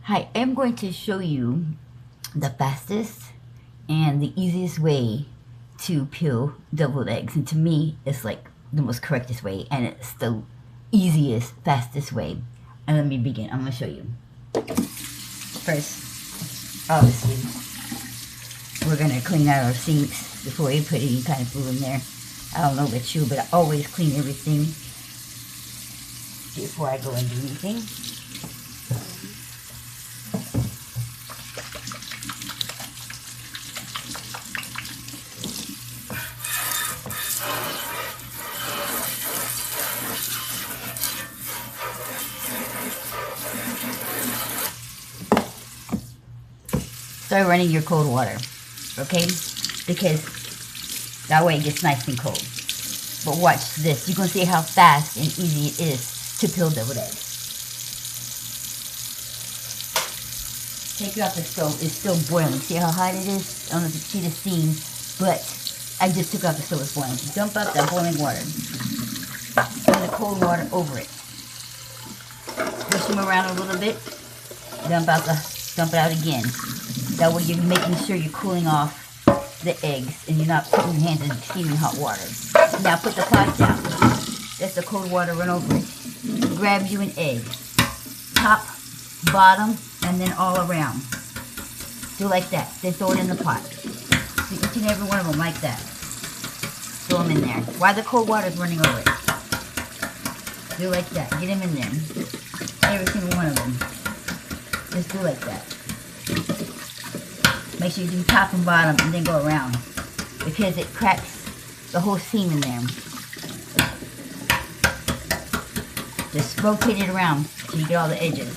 Hi, I'm going to show you the fastest and the easiest way to peel deviled eggs. And to me, it's like the most correctest way, and it's the easiest, fastest way. And let me begin. I'm going to show you. First, obviously, we're going to clean out our sinks before we put any kind of food in there. I don't know about you, but I always clean everything before I go and do anything. Start running your cold water, okay? Because that way it gets nice and cold. But watch this. You're going to see how fast and easy it is to peel deviled eggs. Take it off the stove. It's still boiling. See how hot it is? I don't know if you see the steam, but I just took off the stove. It's boiling. Dump out that boiling water. Put the cold water over it. Push them around a little bit. Dump it out again. That way you're making sure you're cooling off the eggs and you're not putting your hands in steaming hot water. Now put the pot down. Let the cold water run over it. Grab you an egg. Top, bottom, and then all around. Do like that. Then throw it in the pot. So each and every one of them like that. Throw them in there. While the cold water is running over it. Do like that. Get them in there. Every single one of them. Just do like that. Make sure you do top and bottom and then go around, because it cracks the whole seam in there. Just rotate it around till you get all the edges.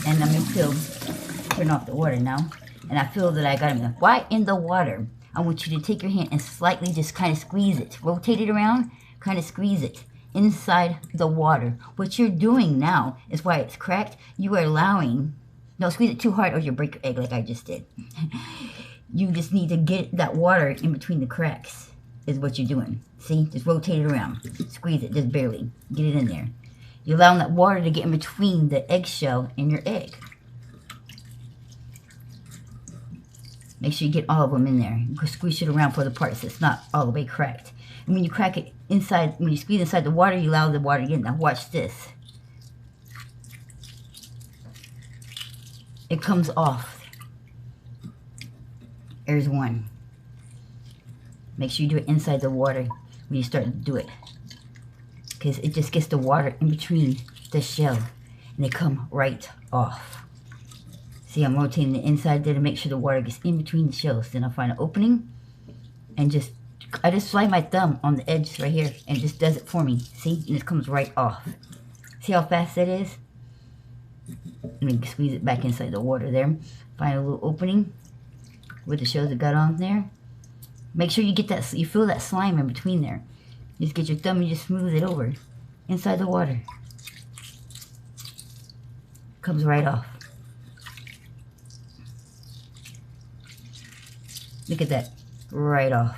And let me turn off the water now. And I feel that I got them. Why in the water? I want you to take your hand and slightly just kind of squeeze it. Rotate it around, kind of squeeze it inside the water. What you're doing now is why it's cracked. You are allowing, no, squeeze it too hard or you'll break your egg like I just did. You just need to get that water in between the cracks is what you're doing. See, just rotate it around. Squeeze it, just barely. Get it in there. You're allowing that water to get in between the eggshell and your egg. Make sure you get all of them in there. You can squeeze it around for the parts that's not all the way cracked. And when you crack it inside, when you squeeze inside the water, you allow the water to get in. Now watch this. It comes off. There's one. Make sure you do it inside the water when you start to do it, because it just gets the water in between the shell and they come right off. See, I'm rotating the inside there to make sure the water gets in between the shells. Then I'll find an opening and I just slide my thumb on the edge right here and it just does it for me. See? And it comes right off. See how fast that is? Let me squeeze it back inside the water there. Find a little opening where the shells that got on there. Make sure you get that, you feel that slime in between there. Just get your thumb and just smooth it over inside the water. Comes right off. Look at that. Right off.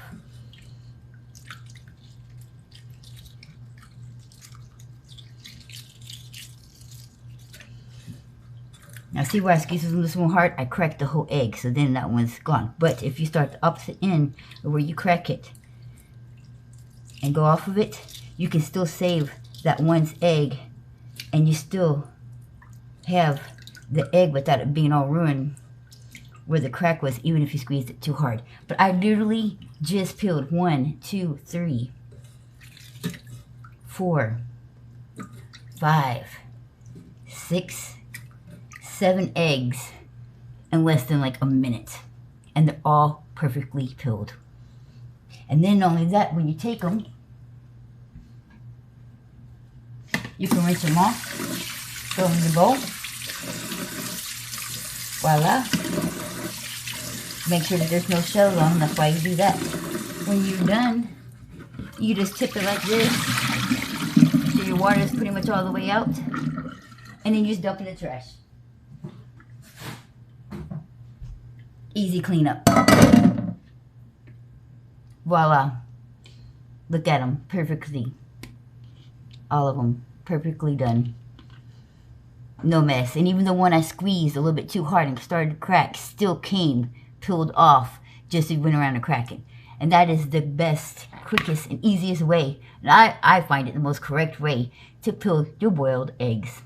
Now see where I squeeze this one hard? I cracked the whole egg, so then that one's gone. But if you start the opposite end where you crack it and go off of it, you can still save that one's egg and you still have the egg without it being all ruined where the crack was, even if you squeezed it too hard. But I literally just peeled 1, 2, 3, 4, 5, 6, 7 eggs in less than like a minute, and they're all perfectly peeled. And then not only that, when you take them, you can rinse them off, throw them in the bowl. Voila. Make sure that there's no shells on them. That's why you do that. When you're done, you just tip it like this, so your water is pretty much all the way out, and then you just dump in the trash. Easy cleanup. Voila. Look at them perfectly. All of them Perfectly done. No mess. And even the one I squeezed a little bit too hard and started to crack still came peeled off just as we went around the cracking. And that is the best, quickest, and easiest way, and I find it the most correct way to peel your boiled eggs.